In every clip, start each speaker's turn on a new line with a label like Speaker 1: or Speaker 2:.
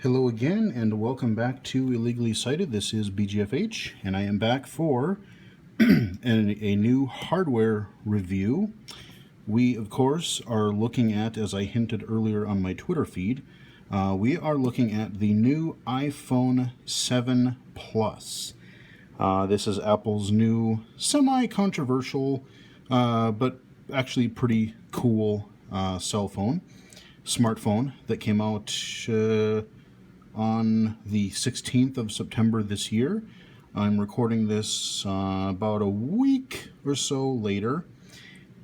Speaker 1: Hello again, and welcome back to Illegally Cited. This is BGFH, and I am back for a new hardware review. We, of course, are looking at, as I hinted earlier on my Twitter feed, we are looking at the new iPhone 7 Plus. This is Apple's new semi-controversial, but actually pretty cool smartphone that came out on the 16th of September this year. I'm recording this about a week or so later,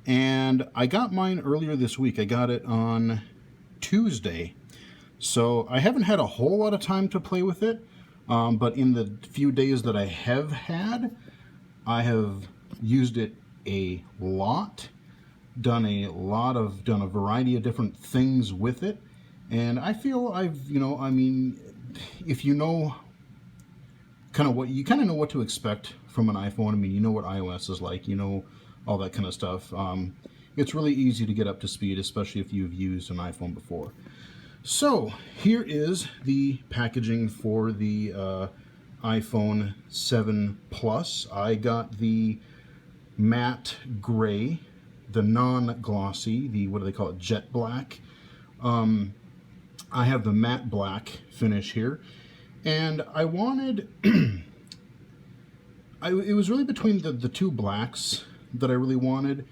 Speaker 1: and I got mine earlier this week. I got it on Tuesday, so I haven't had a whole lot of time to play with it, but in the few days that I have had, I have used it a lot, done a variety of different things with it. And I feel if you know kind of know what to expect from an iPhone. I mean, you know what iOS is like, you know, all that kind of stuff. It's really easy to get up to speed, especially if you've used an iPhone before. So here is the packaging for the iPhone 7 Plus. I got the matte gray, the non-glossy, the, what do they call it, jet black. I have the matte black finish here, and I wanted, it was really between the two blacks that I really wanted.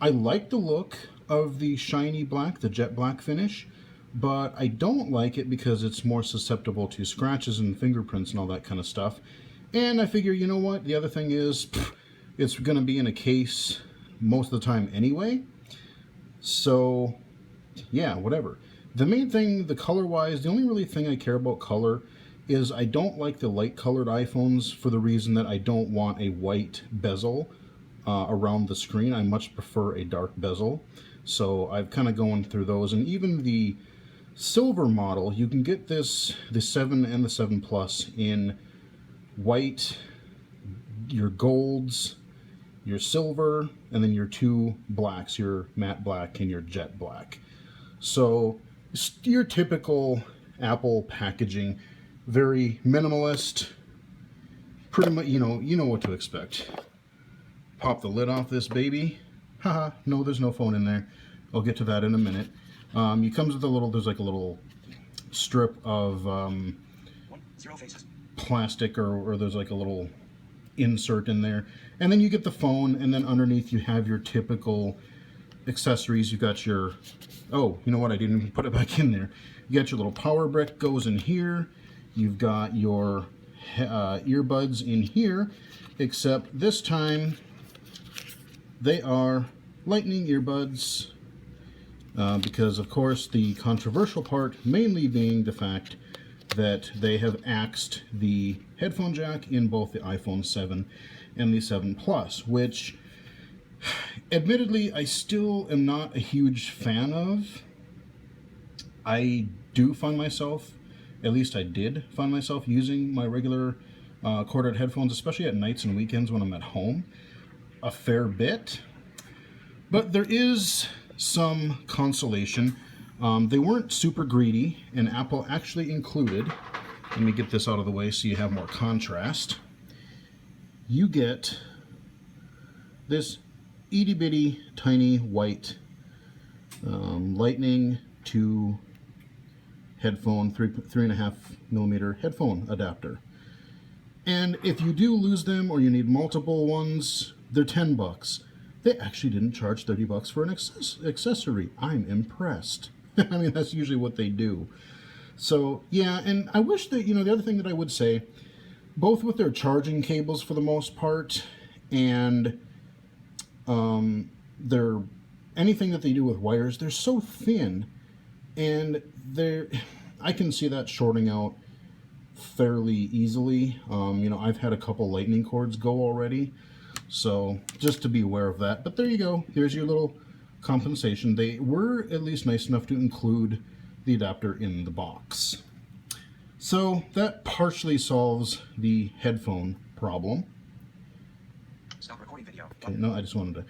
Speaker 1: I like the look of the shiny black, the jet black finish, but I don't like it because it's more susceptible to scratches and fingerprints and all that kind of stuff. And I figure, you know what, the other thing is, it's going to be in a case most of the time anyway, so yeah, whatever. The main thing, the color-wise, the only really thing I care about color is I don't like the light-colored iPhones for the reason that I don't want a white bezel around the screen. I much prefer a dark bezel. So I've kind of gone through those. And even the silver model, you can get this, the 7 and the 7 Plus, in white, your golds, your silver, and then your two blacks, your matte black and your jet black. So your typical Apple packaging, very minimalist, pretty much, you know what to expect. Pop the lid off this baby. Haha, no, there's no phone in there. I'll get to that in a minute. It comes with a little, there's like a little strip of plastic, or there's like a little insert in there. And then you get the phone, and then underneath you have your typical accessories. You've got your, oh, you know what, I didn't even put it back in there. You got your little power brick goes in here. You've got your earbuds in here, except this time they are lightning earbuds, because of course the controversial part mainly being the fact that they have axed the headphone jack in both the iPhone 7 and the 7 Plus, which admittedly I still am not a huge fan of. I do find myself, at least I did find myself, using my regular corded headphones, especially at nights and weekends when I'm at home, a fair bit. But there is some consolation. They weren't super greedy, and Apple actually included, let me get this out of the way so you have more contrast, you get this itty bitty tiny white Lightning to headphone 3.5 millimeter headphone adapter. And if you do lose them or you need multiple ones, they're $10. They actually didn't charge $30 for an accessory. I'm impressed. I mean, that's usually what they do. So yeah, and I wish that, the other thing that I would say, both with their charging cables for the most part, and their anything that they do with wires, they're so thin, and I can see that shorting out fairly easily. I've had a couple lightning cords go already, so just to be aware of that. But there you go. Here's your little compensation. They were at least nice enough to include the adapter in the box. So that partially solves the headphone problem.
Speaker 2: Stop recording video.
Speaker 1: Okay, no, I just wanted to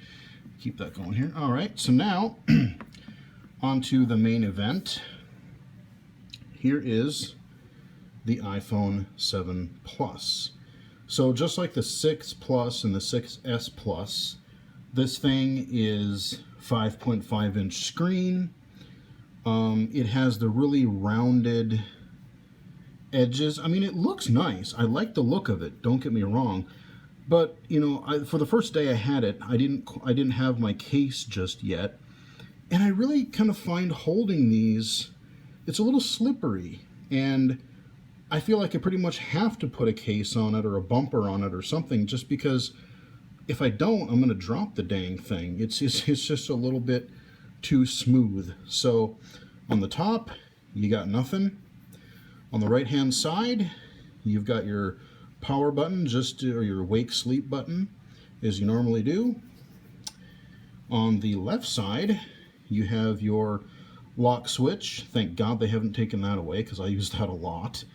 Speaker 1: keep that going here. All right, so now on to the main event. Here is the iPhone 7 Plus. So just like the 6 Plus and the 6S Plus, this thing is 5.5-inch screen. It has the really rounded edges. I mean, it looks nice. I like the look of it, don't get me wrong. But, you know, for the first day I had it, I didn't have my case just yet. And I really kind of find holding these, it's a little slippery. And I feel like I pretty much have to put a case on it or a bumper on it or something, just because if I don't, I'm going to drop the dang thing. It's just a little bit too smooth. So on the top, you got nothing. On the right hand side, you've got your power button, or your wake sleep button, as you normally do. On the left side, you have your lock switch. Thank God they haven't taken that away, because I use that a lot.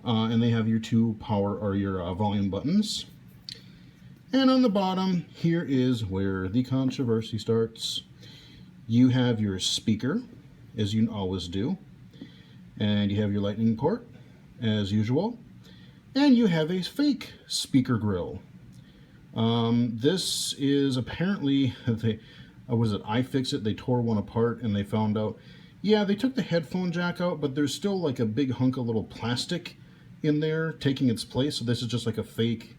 Speaker 1: And they have your two volume buttons. And on the bottom, here is where the controversy starts. You have your speaker, as you always do. And you have your lightning port, as usual. And you have a fake speaker grill. This is apparently, was it iFixit? They tore one apart and they found out, yeah, they took the headphone jack out, but there's still like a big hunk of little plastic in there taking its place. So this is just like a fake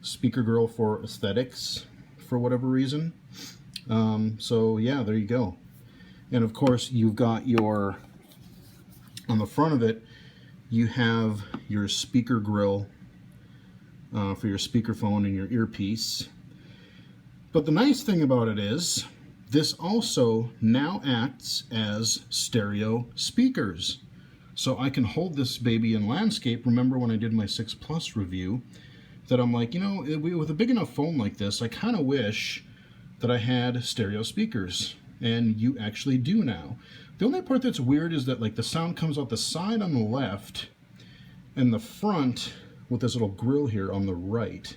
Speaker 1: speaker grill for aesthetics, for whatever reason. So yeah, there you go. And of course, you've got your, on the front of it, you have your speaker grill for your speakerphone and your earpiece. But the nice thing about it is, this also now acts as stereo speakers. So I can hold this baby in landscape. Remember when I did my 6 Plus review, that I'm like, you know, with a big enough phone like this, I kind of wish that I had stereo speakers. And you actually do now. The only part that's weird is that like the sound comes out the side on the left and the front with this little grill here on the right.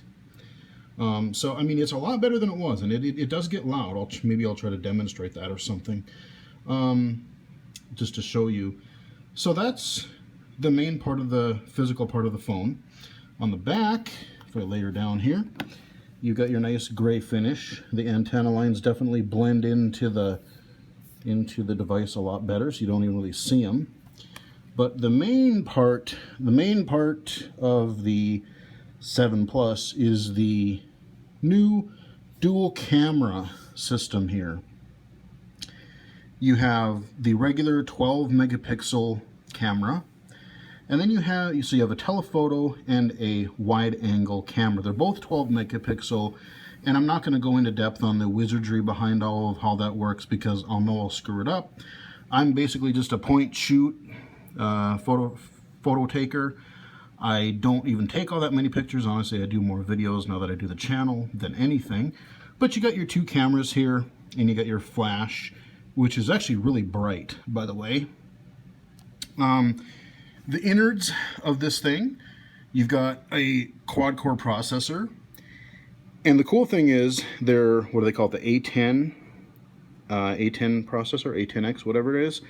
Speaker 1: So I mean, it's a lot better than it was, and it does get loud. Maybe I'll try to demonstrate that or something, just to show you. So that's the main part of the physical part of the phone. On the back, if I lay her down here, you've got your nice gray finish. The antenna lines definitely blend into the device a lot better, so you don't even really see them. But the main part of the 7 Plus is the new dual camera system here. You have the regular 12 megapixel camera, and then you have a telephoto and a wide angle camera. They're both 12 megapixel, and I'm not going to go into depth on the wizardry behind all of how that works, because I'll know I'll screw it up. I'm basically just a point shoot photo taker. I don't even take all that many pictures. Honestly, I do more videos now that I do the channel than anything. But you got your two cameras here, and you got your flash, which is actually really bright, by the way. The innards of this thing, you've got a quad-core processor. And the cool thing is, what do they call it, the A10 processor, A10X, whatever it is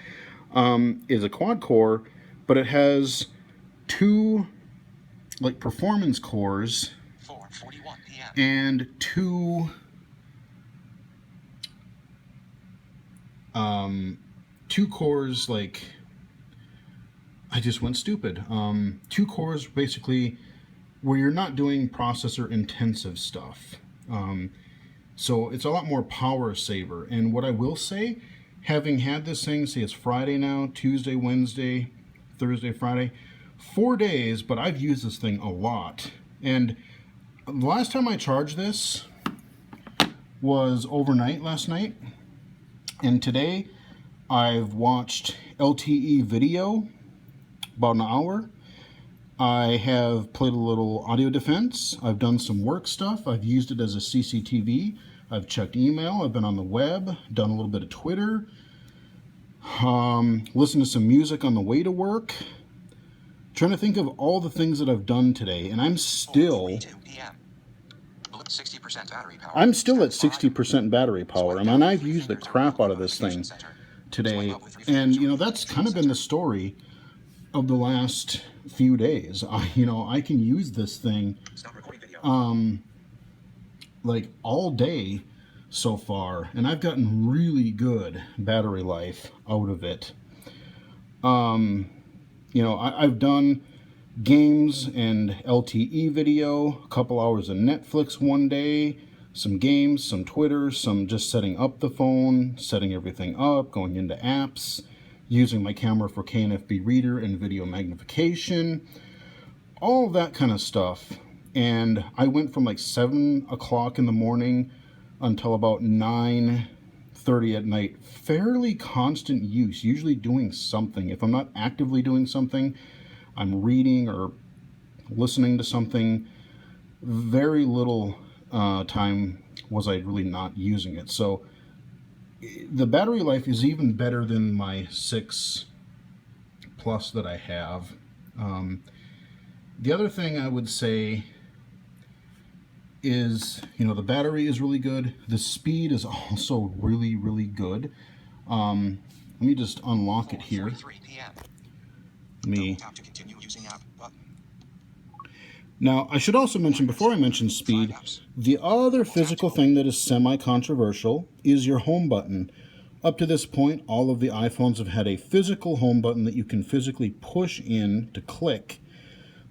Speaker 1: a quad-core, but it has two like performance cores
Speaker 2: 4:41 p.m.
Speaker 1: and two cores, like, I just went stupid. Two cores basically where you're not doing processor intensive stuff. So it's a lot more power saver. And what I will say, having had this thing, say it's Friday now, Tuesday, Wednesday, Thursday, Friday, 4 days, but I've used this thing a lot. And the last time I charged this was overnight last night. And today I've watched LTE video about an hour. I have played a little audio defense. I've done some work stuff. I've used it as a CCTV. I've checked email. I've been on the web, done a little bit of Twitter, listened to some music on the way to work. Trying to think of all the things that I've done today, and I'm still
Speaker 2: 60% battery power.
Speaker 1: I'm still at 60% battery power. I mean, I've used the crap out of this thing today, and you know, that's kind of been the story of the last few days. I can use this thing like all day so far, and I've gotten really good battery life out of it. I've done games and LTE video, a couple hours of Netflix one day, some games, some Twitter, some just setting up the phone, setting everything up, going into apps, using my camera for KNFB reader and video magnification, all that kind of stuff. And I went from like 7 o'clock in the morning until about 9:30 at night. Fairly constant use, usually doing something. If I'm not actively doing something, I'm reading or listening to something. Very little time was I really not using it. So the battery life is even better than my 6 Plus that I have. The other thing I would say is, the battery is really good. The speed is also really, really good. Let me just unlock it here.
Speaker 2: 4:43 p.m.
Speaker 1: Let me.
Speaker 2: Tap to continue using app button.
Speaker 1: Now, I should also mention, before I mention speed, the other physical thing that is semi-controversial is your home button. Up to this point, all of the iPhones have had a physical home button that you can physically push in to click.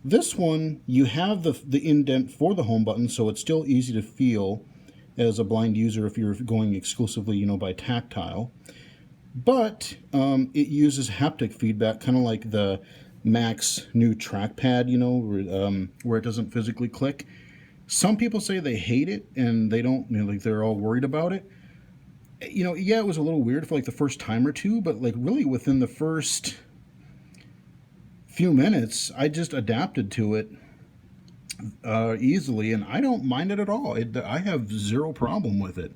Speaker 1: This one, you have the indent for the home button, so it's still easy to feel as a blind user if you're going exclusively, by tactile. But it uses haptic feedback, kind of like the Mac's new trackpad, where it doesn't physically click. Some people say they hate it and they don't, like they're all worried about it. Yeah, it was a little weird for like the first time or two, but like really within the first few minutes, I just adapted to it easily, and I don't mind it at all. I have zero problem with it.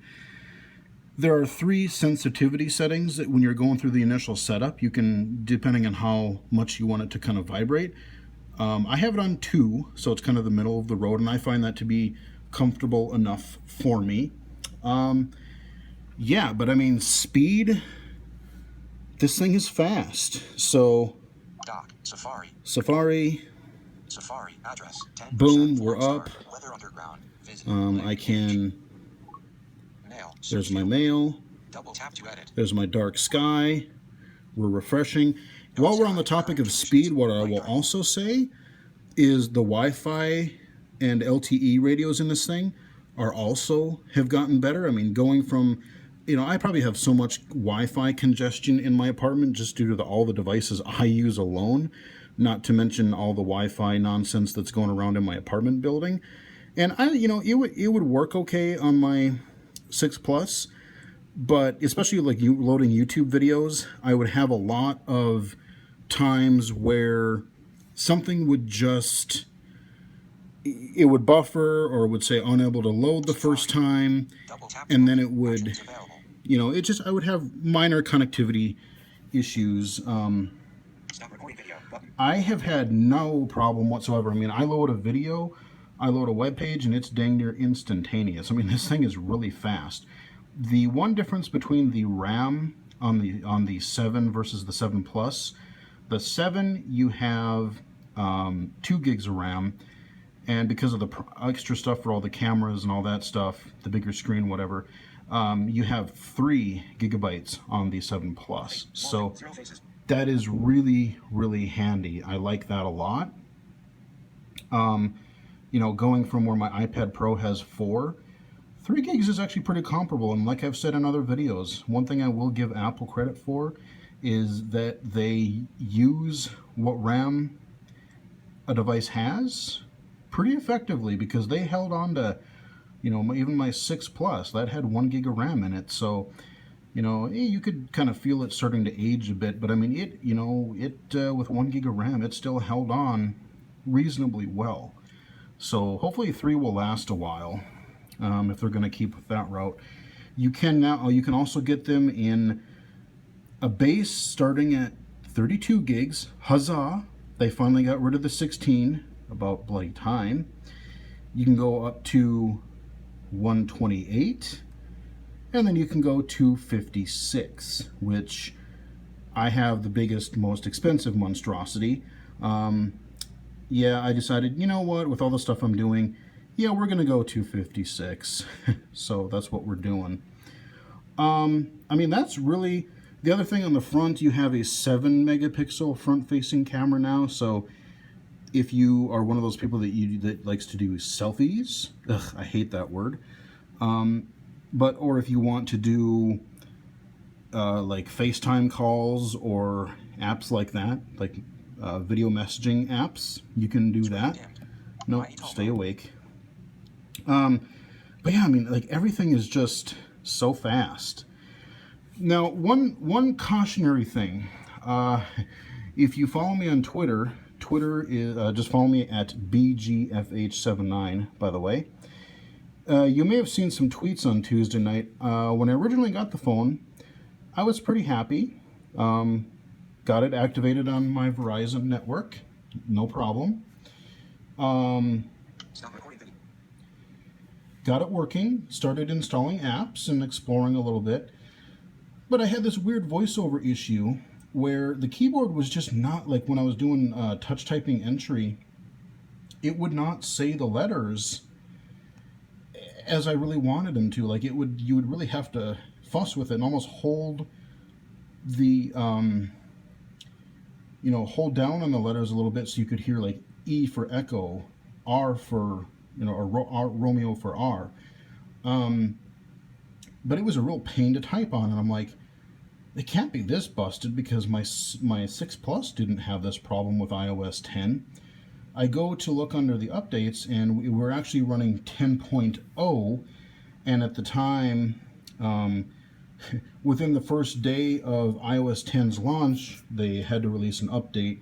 Speaker 1: There are 3 sensitivity settings that when you're going through the initial setup, you can, depending on how much you want it to kind of vibrate. I have it on 2, so it's kind of the middle of the road, and I find that to be comfortable enough for me. Yeah, but I mean, speed, this thing is fast. So,
Speaker 2: Dock,
Speaker 1: Safari,
Speaker 2: address, 10%,
Speaker 1: boom, we're up.
Speaker 2: Weather underground, visit,
Speaker 1: I can,
Speaker 2: mail,
Speaker 1: there's my mail,
Speaker 2: double tap to edit.
Speaker 1: there's my dark sky, we're refreshing. While we're on the topic of speed, what I will also say is the Wi-Fi and LTE radios in this thing have gotten better. I mean, going from, I probably have so much Wi-Fi congestion in my apartment just due to all the devices I use alone, not to mention all the Wi-Fi nonsense that's going around in my apartment building. And it would work okay on my 6 Plus, but especially like loading YouTube videos, I would have a lot of times where something would just, it would buffer or would say unable to load the first time, and then it would, I would have minor connectivity issues. I have had no problem whatsoever. I mean, I load a video, I load a web page, and it's dang near instantaneous. I mean, this thing is really fast. The one difference between the RAM on the 7 versus the 7 Plus, the 7 you have 2 gigs of RAM, and because of the extra stuff for all the cameras and all that stuff, the bigger screen, whatever, you have 3 gigabytes on the 7 Plus. So that is really, really handy. I like that a lot. Going from where my iPad Pro has 4, 3 gigs is actually pretty comparable. And like I've said in other videos, one thing I will give Apple credit for is that they use what RAM a device has pretty effectively, because they held on to, even my 6 Plus, that had 1 gig of RAM in it. So, you could kind of feel it starting to age a bit, but I mean, with 1 gig of RAM, it still held on reasonably well. So hopefully 3 will last a while, if they're going to keep with that route. You can also get them in a base starting at 32 gigs. Huzzah! They finally got rid of the 16, about bloody time. You can go up to 128, and then you can go to 56, which I have the biggest, most expensive monstrosity. Yeah, I decided, you know what, with all the stuff I'm doing, yeah, we're going to go 256. So that's what we're doing. I mean, that's really the other thing on the front. You have a 7 megapixel front facing camera now. So if you are one of those people that likes to do selfies, ugh, I hate that word. But or if you want to do like FaceTime calls or apps like that, like video messaging apps, you can do that. No, stay awake. But yeah, I mean, like everything is just so fast. Now, one cautionary thing. If you follow me on Twitter, Twitter is just follow me at BGFH79. By the way, you may have seen some tweets on Tuesday night. When I originally got the phone, I was pretty happy. Got it activated on my Verizon network, no problem. Got it working, started installing apps and exploring a little bit. But I had this weird voiceover issue where the keyboard was just not, like when I was doing touch typing entry, it would not say the letters as I really wanted them to. Like you would really have to fuss with it and almost hold the, hold down on the letters a little bit so you could hear like E for echo, R for, or Romeo for R. But it was a real pain to type on, and I'm like, it can't be this busted because my 6 Plus didn't have this problem with iOS 10. I go to look under the updates, and we were actually running 10.0, and at the time, within the first day of iOS 10's launch, they had to release an update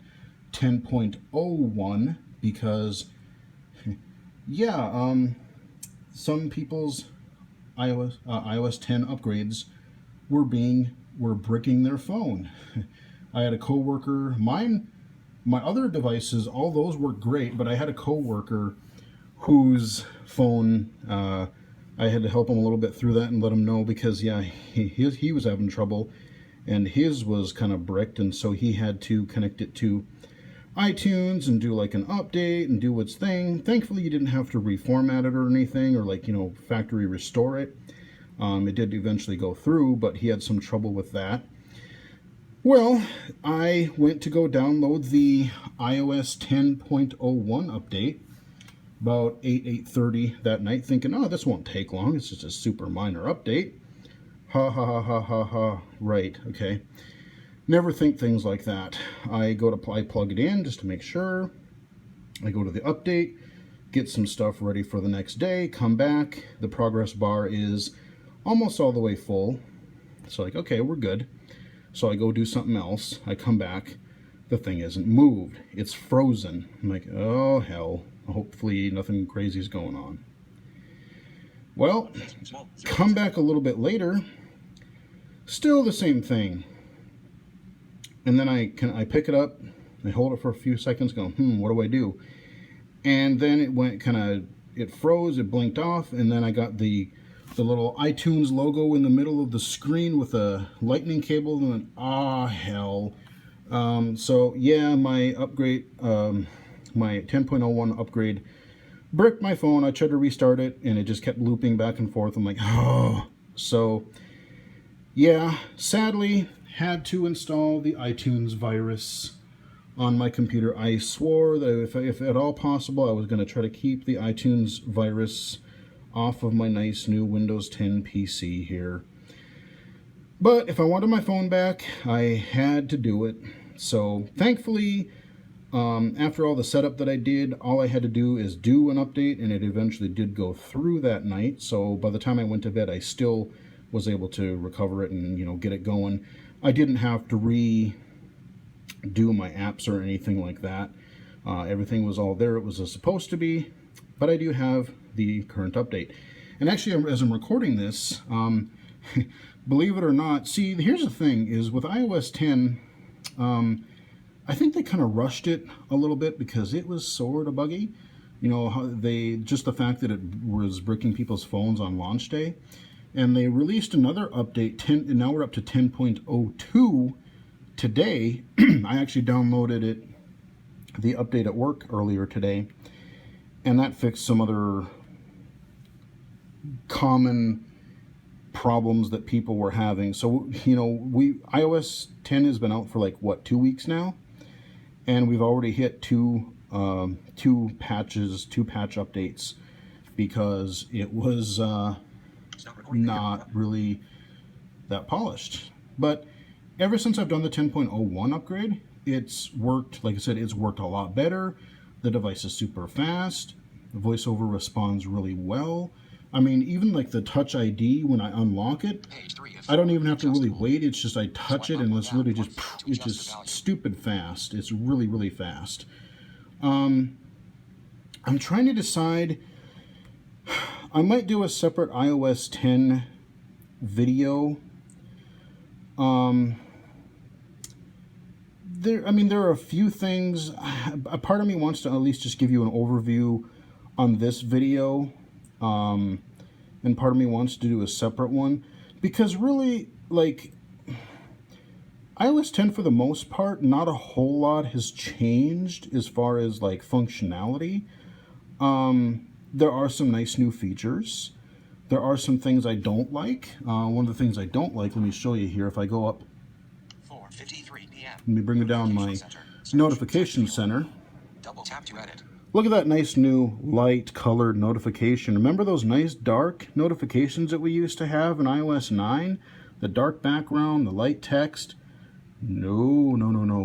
Speaker 1: 10.01 because, yeah, some people's iOS 10 upgrades were bricking their phone. I had a coworker, my other devices, all those worked great, but I had a coworker whose phone, I had to help him a little bit through that and let him know because, yeah, he was having trouble, and his was kind of bricked, and so he had to connect it to iTunes and do like an update and do its thing. Thankfully, you didn't have to reformat it or anything, or like, factory restore it. It did eventually go through, but he had some trouble with that. Well, I went to go download the iOS 10.01 update about 8:30 that night, thinking, oh, this won't take long. It's just a super minor update. Ha ha ha ha ha ha. Right, okay. Never think things like that. I plug it in just to make sure. I go to the update, get some stuff ready for the next day, come back. The progress bar is almost all the way full. So like, okay, we're good. So I go do something else. I come back. The thing isn't moved. It's frozen. I'm like, oh, hell. Hopefully nothing crazy is going on. Well, come back a little bit later. Still the same thing. And then I pick it up. I hold it for a few seconds, go, what do I do? And then it went it froze, it blinked off, and then I got the little iTunes logo in the middle of the screen with a lightning cable, and went, hell. So yeah, my upgrade, my 10.01 upgrade bricked my phone. I tried to restart it, and it just kept looping back and forth. I'm like, oh. So yeah, sadly, had to install the iTunes virus on my computer. I swore that if at all possible, I was going to try to keep the iTunes virus off of my nice new Windows 10 PC here. But if I wanted my phone back, I had to do it. So thankfully, after all the setup that I did, all I had to do is do an update, and it eventually did go through that night. So by the time I went to bed, I still was able to recover it and get it going. I didn't have to redo my apps or anything like that. Everything was all there. It was supposed to be, but I do have the current update. And actually, as I'm recording this, believe it or not, see, here's the thing, is with iOS 10, I think they kind of rushed it a little bit because it was sort of buggy. Just the fact that it was bricking people's phones on launch day. And they released another update, and now we're up to 10.02, today, I actually downloaded it, the update at work earlier today, and that fixed some other common problems that people were having. So, iOS 10 has been out for like, what, 2 weeks now? And we've already hit two patch updates because it was not really that polished. But ever since I've done the 10.01 upgrade, it's worked, like I said, it's worked a lot better. The device is super fast. The VoiceOver responds really well. I mean, even like the Touch ID, when I unlock it, I don't even have to really wait. It's just I touch it and it's literally it's just stupid fast. It's really, really fast. I'm trying to decide. I might do a separate iOS 10 video. There are a few things. A part of me wants to at least just give you an overview on this video, and part of me wants to do a separate one, because really, like, iOS 10 for the most part, not a whole lot has changed as far as like functionality. There are some nice new features. There are some things I don't like. One of the things I don't like, let me show you here. If I go up,
Speaker 2: 4:53 p.m.
Speaker 1: let me bring down my notification center.
Speaker 2: Double tap to edit.
Speaker 1: Look at that nice new light colored notification. Remember those nice dark notifications that we used to have in iOS 9? The dark background, the light text. No.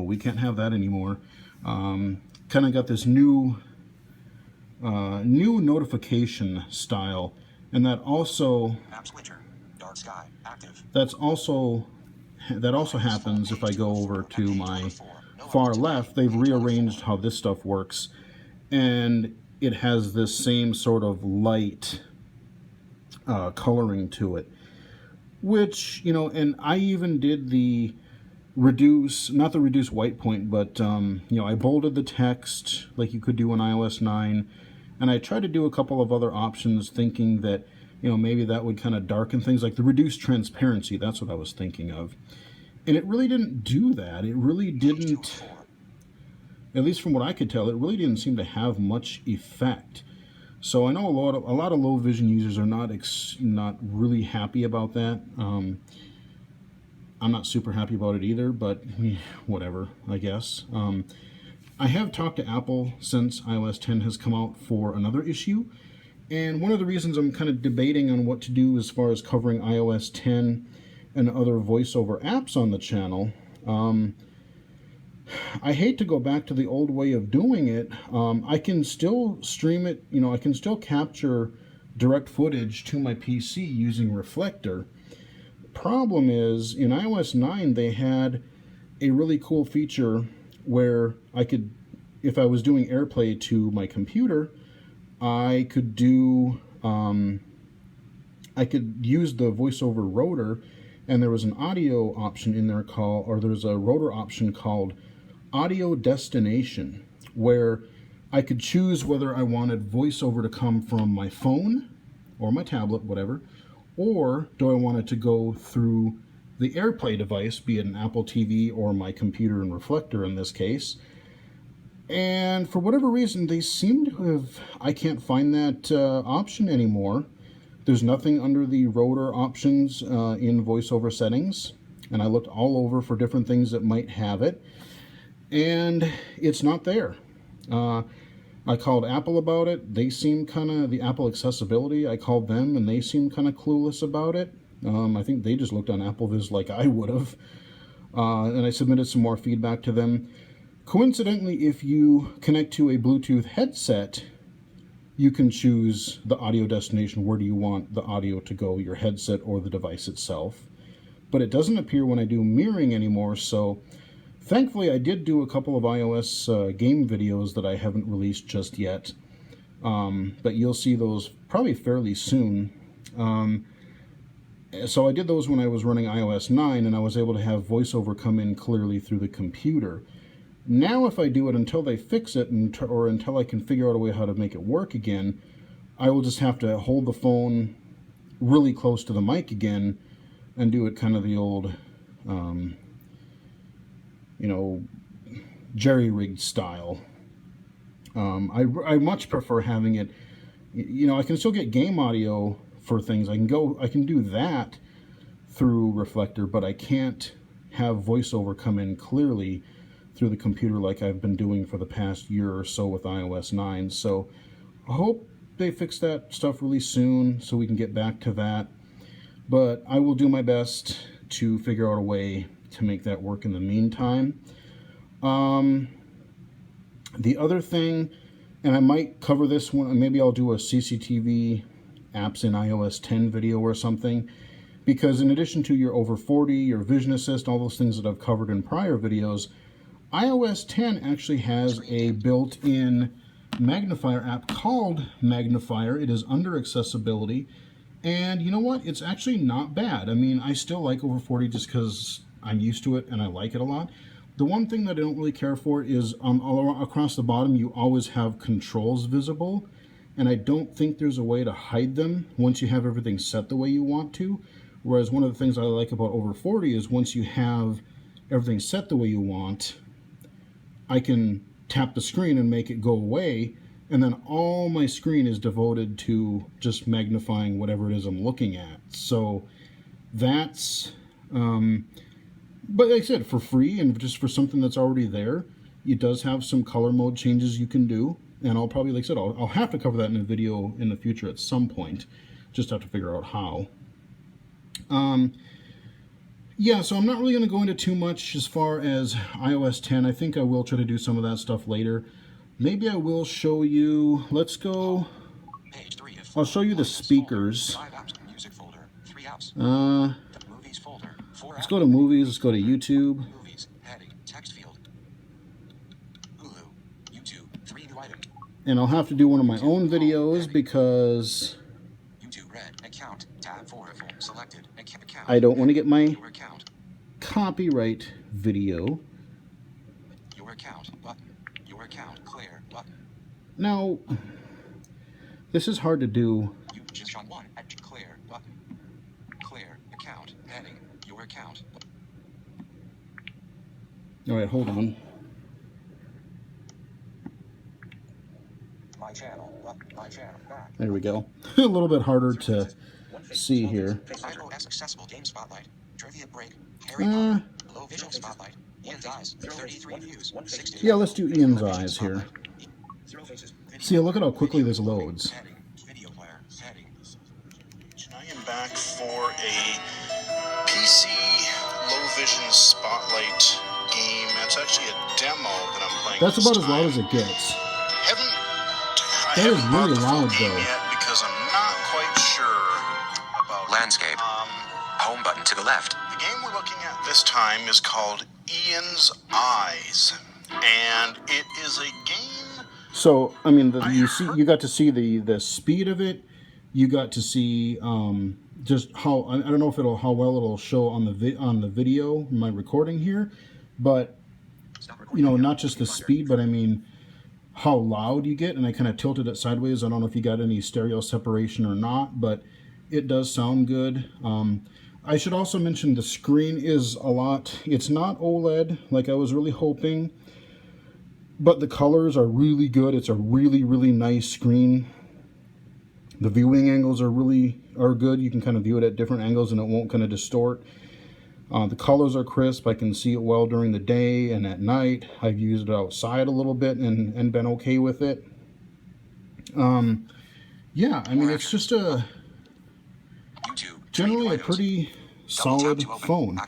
Speaker 1: We can't have that anymore. Kind of got this new notification style. And that also
Speaker 2: App switcher. Dark sky. Active.
Speaker 1: that also happens if I go over to my far left. They've rearranged how this stuff works, and it has this same sort of light coloring to it, which, and I even did the not the reduce white point, but I bolded the text like you could do on iOS 9, and I tried to do a couple of other options, thinking that maybe that would kind of darken things, like the reduced transparency. That's what I was thinking of, and it really didn't do that. It really didn't, at least from what I could tell, it really didn't seem to have much effect. So I know a lot of low vision users are not really happy about that. I'm not super happy about it either, but whatever, I guess. I have talked to Apple since iOS 10 has come out for another issue, and one of the reasons I'm kind of debating on what to do as far as covering iOS 10 and other voiceover apps on the channel. I hate to go back to the old way of doing it. I can still stream it, I can still capture direct footage to my PC using Reflector. Problem is, in iOS 9 they had a really cool feature where I could, if I was doing AirPlay to my computer, I could use the VoiceOver rotor, and there was an audio option in there there's a rotor option called audio destination, where I could choose whether I wanted VoiceOver to come from my phone or my tablet, whatever, or do I want it to go through the AirPlay device, be it an Apple TV or my computer and Reflector in this case. And for whatever reason, they seem to have, I can't find that option anymore. There's nothing under the rotor options in VoiceOver settings, and I looked all over for different things that might have it, and it's not there. I called Apple about it. They seem the Apple Accessibility, I called them, and they seem kind of clueless about it. I think they just looked on AppleVis like I would have. And I submitted some more feedback to them. Coincidentally, if you connect to a Bluetooth headset, you can choose the audio destination. Where do you want the audio to go, your headset or the device itself? But it doesn't appear when I do mirroring anymore, so thankfully I did do a couple of iOS game videos that I haven't released just yet, but you'll see those probably fairly soon. So I did those when I was running iOS 9, and I was able to have VoiceOver come in clearly through the computer. Now if I do it until they fix it, or until I can figure out a way how to make it work again, I will just have to hold the phone really close to the mic again and do it kind of the old you know, jerry-rigged style. I much prefer having it, you know, I can still get game audio for things. I can do that through Reflector, but I can't have voiceover come in clearly through the computer like I've been doing for the past year or so with iOS 9. So I hope they fix that stuff really soon so we can get back to that. But I will do my best to figure out a way to make that work in the meantime. The other thing, and I might cover this one, maybe I'll do a CCTV apps in iOS 10 video or something, because in addition to your over 40, your vision assist, all those things that I've covered in prior videos, iOS 10 actually has a built-in magnifier app called Magnifier. It is under accessibility, and you know what? It's actually not bad. I mean, I still like over 40 just because I'm used to it and I like it a lot. The one thing that I don't really care for is all across the bottom you always have controls visible, and I don't think there's a way to hide them once you have everything set the way you want to. Whereas one of the things I like about over 40 is once you have everything set the way you want, I can tap the screen and make it go away, and then all my screen is devoted to just magnifying whatever it is I'm looking at. So that's, but like I said, for free and just for something that's already there, it does have some color mode changes you can do. And I'll probably, like I said, I'll have to cover that in a video in the future at some point. Just have to figure out how. Yeah, so I'm not really going to go into too much as far as iOS 10. I think I will try to do some of that stuff later. Maybe I will show you, let's go,
Speaker 2: Page 3 of
Speaker 1: I'll show you the
Speaker 2: folder,
Speaker 1: speakers.
Speaker 2: 5 apps, music folder, 3 apps. Movies folder, 4
Speaker 1: Let's
Speaker 2: apps.
Speaker 1: go to movies, let's go to YouTube.
Speaker 2: Movies, heading, text field. Hulu, YouTube, 3 new items.
Speaker 1: And I'll have to do one of my own videos because
Speaker 2: YouTube red, account, tab 4 of 4, selected, account.
Speaker 1: I don't want to get my
Speaker 2: Your account,
Speaker 1: copyright video.
Speaker 2: your account, button. Your account, clear, button.
Speaker 1: Now, this is hard to do.
Speaker 2: You just on 1, at clear, button. Clear, account, heading, your account.
Speaker 1: All right, hold on.
Speaker 2: My channel, button, my channel, back.
Speaker 1: There we go. A little bit harder to see here.
Speaker 2: iOS accessible game spotlight, trivia break, Harry Potter, low vision spotlight, Ian's eyes, 33 views, 60.
Speaker 1: Yeah, let's do Ian's eyes here. See, look at how quickly this loads.
Speaker 2: Heading, video player, heading.
Speaker 1: I am back for a PC low vision spotlight game. That's actually a demo that I'm playing. That's about as loud as it gets. That is really loud though. Because I'm not quite sure about
Speaker 2: Landscape. Home button to the left.
Speaker 1: The game we're looking at this time is called Ian's Eyes, and it is a game. So I mean, you got to see the speed of it. You got to see just how I don't know if how well it'll show on the video, my recording here, but you know, not just the speed, but I mean how loud you get. And I kind of tilted it sideways. I don't know if you got any stereo separation or not, but it does sound good. I should also mention the screen is it's not OLED like I was really hoping, but the colors are really good. It's a really, really nice screen. The viewing angles are good. You can kind of view it at different angles and it won't kind of distort. The colors are crisp. I can see it well during the day and at night. I've used it outside a little bit and been okay with it. Yeah, I mean, it's just generally a pretty solid phone.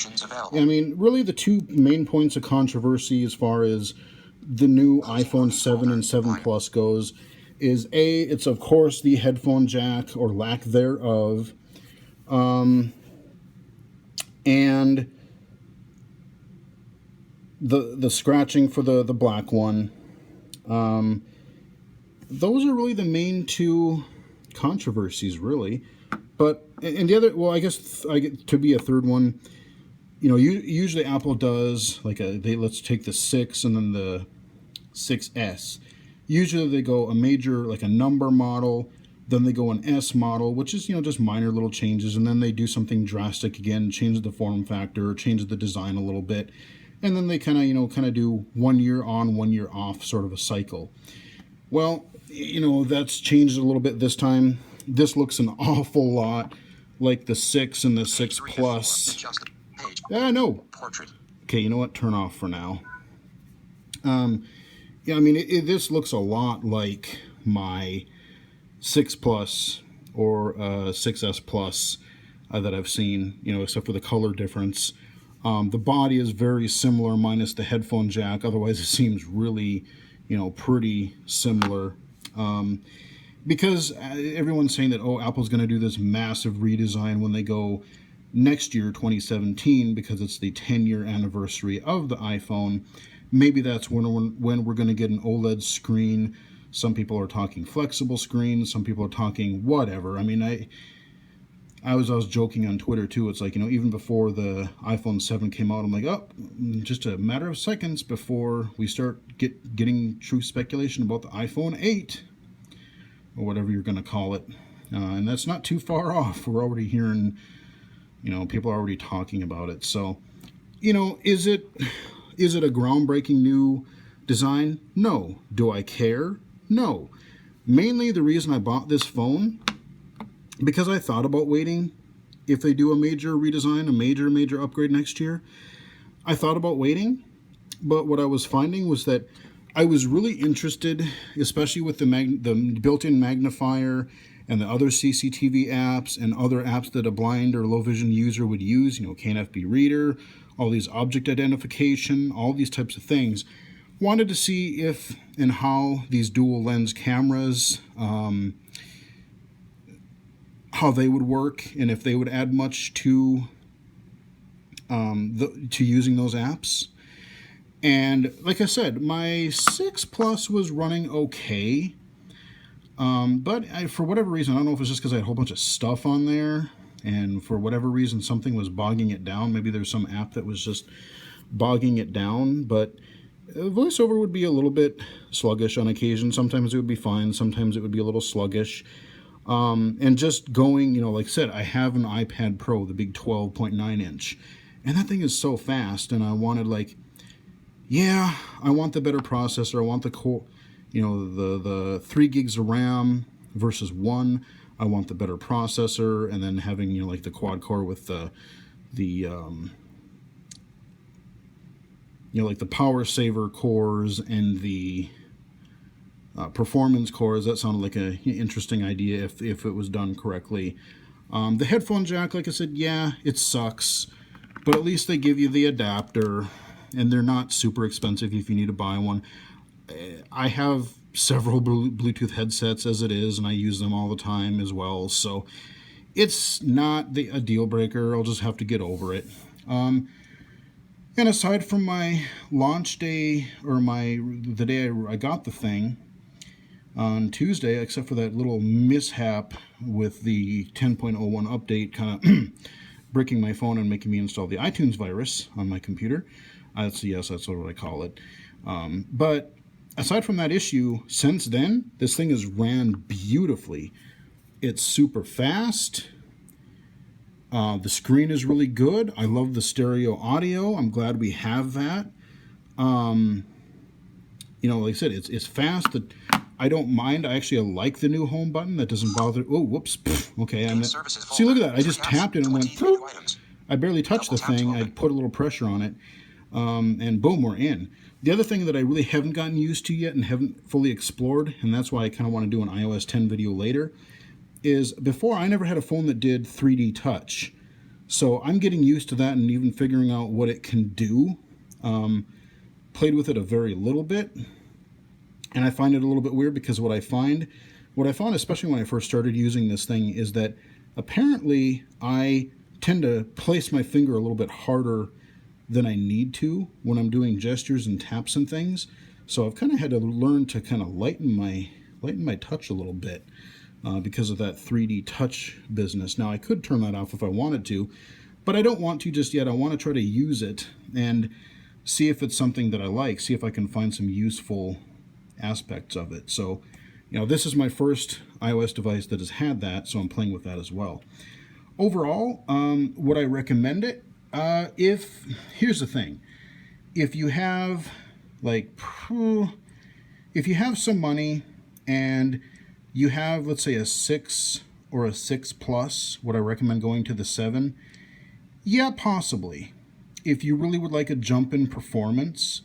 Speaker 1: I mean, really the two main points of controversy as far as the new iPhone 7 and 7 Plus goes is it's of course the headphone jack or lack thereof. And the scratching for the black one. Those are really the main two controversies, really. But and the other, well, I guess I get to be a third one. You know, usually Apple does like let's take the 6 and then the 6S. Usually they go a major, like a number model, then they go an S model, which is, you know, just minor little changes, and then they do something drastic again, change the form factor, change the design a little bit, and then they kind of do 1 year on, 1 year off sort of a cycle. Well, that's changed a little bit this time. This looks an awful lot like the 6 and the 6 Plus. No.
Speaker 2: Portrait.
Speaker 1: Okay, you know what? Turn off for now. Yeah, I mean, this looks a lot like my 6 Plus or 6S Plus that I've seen, except for the color difference. The body is very similar minus the headphone jack. Otherwise, it seems really, pretty similar. Because everyone's saying that, Apple's going to do this massive redesign when they go next year, 2017, because it's the 10-year anniversary of the iPhone. Maybe that's when we're going to get an OLED screen. Some people are talking flexible screens. Some people are talking whatever. I mean, I was joking on Twitter too. It's like, even before the iPhone 7 came out, I'm like, just a matter of seconds before we start getting true speculation about the iPhone 8 or whatever you're going to call it. And that's not too far off. We're already hearing, people are already talking about it. So, is it a groundbreaking new design? No. Do I care? No. Mainly the reason I bought this phone, because I thought about waiting. If they do a major redesign, a major upgrade next year, I thought about waiting. But what I was finding was that I was really interested, especially with the built-in magnifier and the other CCTV apps and other apps that a blind or low vision user would use, KNFB Reader, all these object identification, all these types of things. Wanted to see if and how these dual lens cameras, how they would work, and if they would add much to using those apps. And like I said, my 6 Plus was running okay, but for whatever reason, I don't know if it's just because I had a whole bunch of stuff on there, and for whatever reason, something was bogging it down. Maybe there's some app that was just bogging it down, but VoiceOver would be a little bit sluggish on occasion. Sometimes it would be fine. Sometimes it would be a little sluggish. And just going, like I said, I have an iPad Pro, the big 12.9 inch, and that thing is so fast, and I wanted I want the better processor. I want the core, the 3 gigs of RAM versus 1. I want the better processor, and then having, the quad core with the the power saver cores and the performance cores. That sounded like an interesting idea if it was done correctly. The headphone jack, like I said, yeah, it sucks, but at least they give you the adapter, and they're not super expensive if you need to buy one. I have several Bluetooth headsets as it is, and I use them all the time as well, so it's not a deal breaker. I'll just have to get over it. And aside from my launch day, or the day I got the thing on Tuesday, except for that little mishap with the 10.01 update kind of breaking my phone and making me install the iTunes virus on my computer. That's what I call it. But aside from that issue, since then, this thing has ran beautifully. It's super fast. The screen is really good. I love the stereo audio. I'm glad we have that. Like I said, it's fast. I don't mind. I actually like the new home button. That doesn't bother. Oh, whoops. Okay. See, look at that. I just tapped it and went. I barely touched the thing. I put a little pressure on it. And boom, we're in. The other thing that I really haven't gotten used to yet and haven't fully explored, and that's why I kind of want to do an iOS 10 video later, is before I never had a phone that did 3D touch. So I'm getting used to that and even figuring out what it can do. Played with it a very little bit, and I find it a little bit weird because what I found, especially when I first started using this thing, is that apparently I tend to place my finger a little bit harder than I need to when I'm doing gestures and taps and things. So I've kind of had to learn to kind of lighten my touch a little bit because of that 3D touch business. Now I could turn that off if I wanted to, but I don't want to just yet. I want to try to use it and see if it's something that I like, see if I can find some useful aspects of it. So, this is my first iOS device that has had that, so I'm playing with that as well. Overall, would I recommend it? Here's the thing. if you have like, if you have some money and you have, let's say, a 6 or a 6 Plus, would I recommend going to the 7? Yeah, possibly. If you really would like a jump in performance,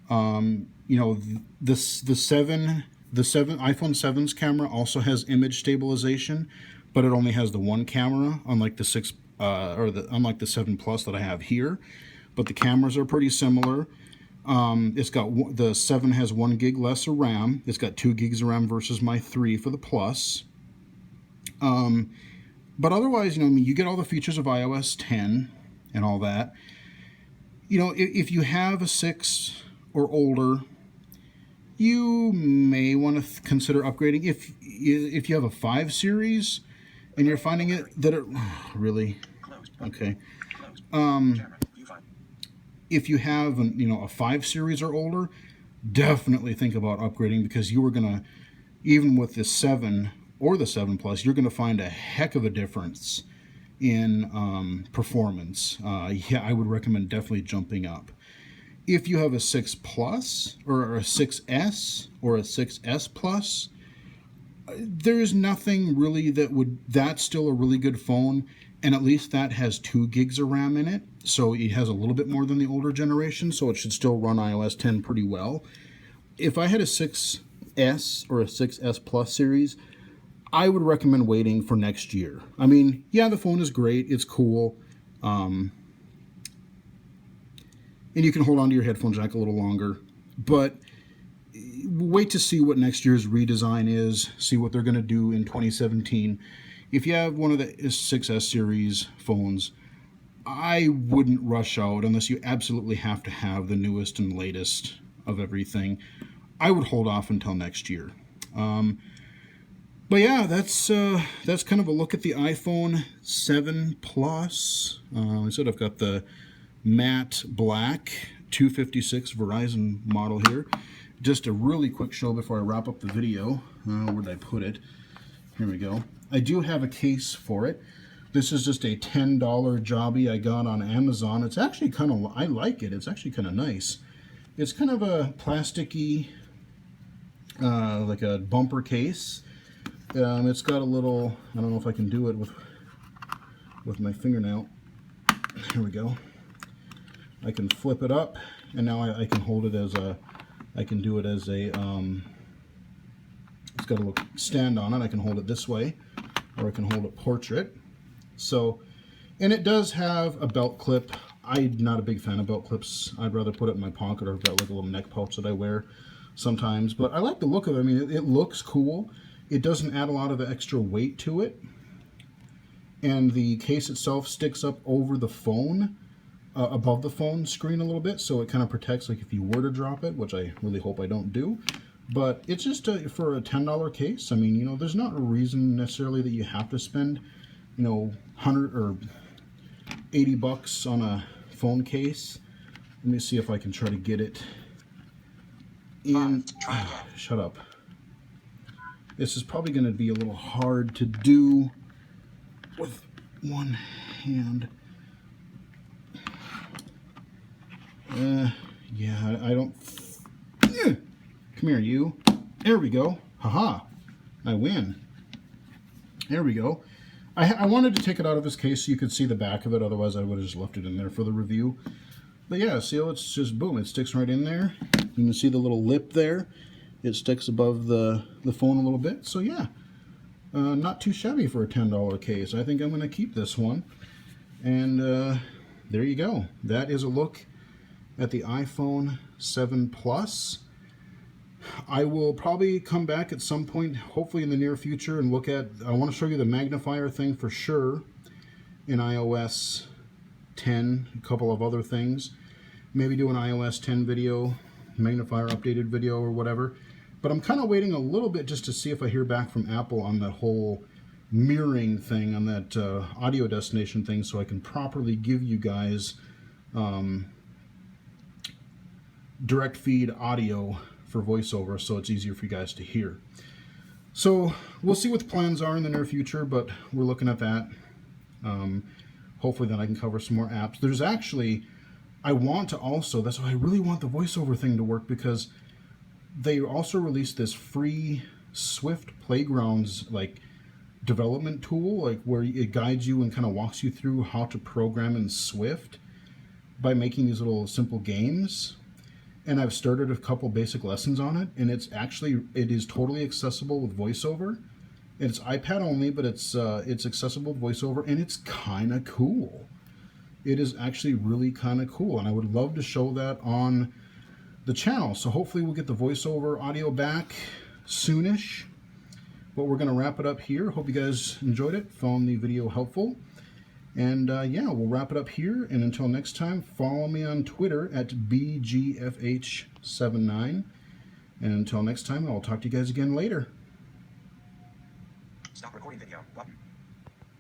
Speaker 1: you know, the 7, iPhone 7's camera also has image stabilization, but it only has the one camera, unlike the 6 unlike the 7 Plus that I have here. But the cameras are pretty similar. It's got the 7 has 1 gig less of RAM. It's got 2 gigs of RAM versus my 3 for the Plus. But otherwise, you know, I mean, you get all the features of iOS 10 and all that. You know, if you have a 6 or older, you may want to consider upgrading. If you have a 5 series and you're finding it that it really okay. If you have a 5 series or older, definitely think about upgrading, because you are gonna, even with the 7 or the 7 Plus, you're gonna find a heck of a difference in performance. Yeah, I would recommend definitely jumping up. If you have a 6 Plus or a 6S or a 6S Plus, there's nothing really that's still a really good phone, and at least that has 2 gigs of RAM in it, so it has a little bit more than the older generation, so it should still run iOS 10 pretty well. If I had a 6S or a 6S Plus series, I would recommend waiting for next year. I mean, yeah, the phone is great, it's cool, and you can hold on to your headphone jack a little longer, but wait to see what next year's redesign is, see what they're going to do in 2017. If you have one of the 6S series phones, I wouldn't rush out unless you absolutely have to have the newest and latest of everything. I would hold off until next year. But yeah, that's kind of a look at the iPhone 7 Plus. I said I've got the matte black 256 Verizon model here. Just a really quick show before I wrap up the video. Where did I put it? Here we go. I do have a case for it. This is just a $10 jobby I got on Amazon. It's actually kind of, I like it. It's actually kind of nice. It's kind of a plasticky, like a bumper case. It's got a little, I don't know if I can do it with my fingernail. Here we go. I can flip it up, and now I can hold it as a, I can do it as a, it's got a little stand on it. I can hold it this way, or I can hold it portrait. So, and it does have a belt clip. I'm not a big fan of belt clips. I'd rather put it in my pocket, or I've got like a little neck pouch that I wear sometimes. But I like the look of it. I mean, it looks cool. It doesn't add a lot of extra weight to it. And the case itself sticks up over the phone, above the phone screen a little bit, so it kind of protects, like if you were to drop it, which I really hope I don't do. But it's just for a $10 case. I mean, you know, there's not a reason necessarily that you have to spend, you know, 100 or 80 bucks on a phone case. Let me see if I can try to get it in. Shut up. This is probably going to be a little hard to do with one hand. Yeah, I don't. Come here, you. There we go. Haha. I win. There we go. I wanted to take it out of this case so you could see the back of it. Otherwise, I would have just left it in there for the review. But yeah, see how it's just, boom, it sticks right in there. You can see the little lip there. It sticks above the phone a little bit. So yeah, not too shabby for a $10 case. I think I'm going to keep this one. And there you go. That is a look at the iPhone 7 Plus. I will probably come back at some point, hopefully in the near future, and look at, I want to show you the magnifier thing for sure in iOS 10, a couple of other things. Maybe do an iOS 10 video, magnifier updated video or whatever. But I'm kind of waiting a little bit just to see if I hear back from Apple on that whole mirroring thing, on that audio destination thing, so I can properly give you guys direct feed audio for voiceover, so it's easier for you guys to hear. So we'll see what the plans are in the near future, but we're looking at that. Hopefully then I can cover some more apps. There's actually I want to also, that's why I really want the voiceover thing to work, because they also released this free Swift Playgrounds like development tool, like where it guides you and kind of walks you through how to program in Swift by making these little simple games. And I've started a couple basic lessons on it, and it is totally accessible with voiceover. It's iPad only, but it's accessible with voiceover, and it's kind of cool. It is actually really kind of cool, and I would love to show that on the channel. So hopefully we'll get the voiceover audio back soonish. But we're going to wrap it up here. Hope you guys enjoyed it, found the video helpful. And yeah, we'll wrap it up here. And until next time, follow me on Twitter at BGFH79. And until next time, I'll talk to you guys again later.
Speaker 2: Stop recording video button.